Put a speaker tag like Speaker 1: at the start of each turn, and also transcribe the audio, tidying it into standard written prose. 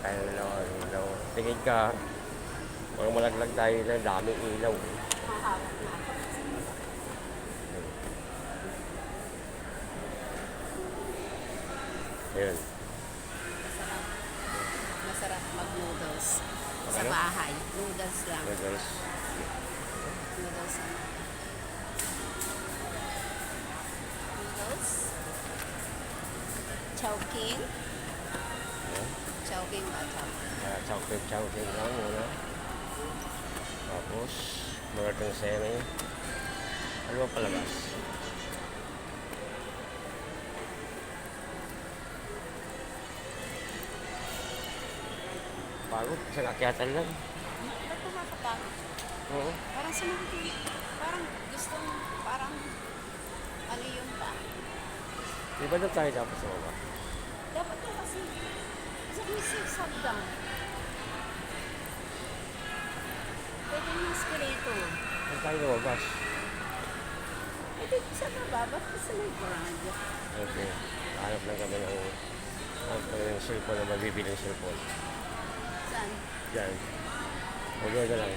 Speaker 1: tayo ng ilaw. Tingin ka, mga malaglag tayo na daming ilaw.
Speaker 2: Mahawak na ako.
Speaker 1: Ayun.
Speaker 2: Masarap. Masarap mag-noodles. Sa
Speaker 1: Ano?
Speaker 2: bahay. Noodles lang.
Speaker 1: Noodles.
Speaker 2: Noodles lang. Noodles. Chowking.
Speaker 1: Ayan.
Speaker 2: Chowking ba? Chowking.
Speaker 1: Chowking lang muna. Tapos, magating sere. Ano ba palabas? Pagod, sa kakyatan lang.
Speaker 2: Ba't pumakapagod?
Speaker 1: Oo.
Speaker 2: Parang sumagin. Parang gustong, parang ano yun ba?
Speaker 1: Di ba doon tayo dapat sa baba?
Speaker 2: Dapat na kasi sa isip down. Pwede yung escalator.
Speaker 1: Doon tayo lumabas.
Speaker 2: Pwede sa baba. Ba't kasi may garage?
Speaker 1: Okay. Hanap lang kami ng cellphone na mabibili ng cellphone.
Speaker 2: Saan?
Speaker 1: Diyan. Huwag na lang.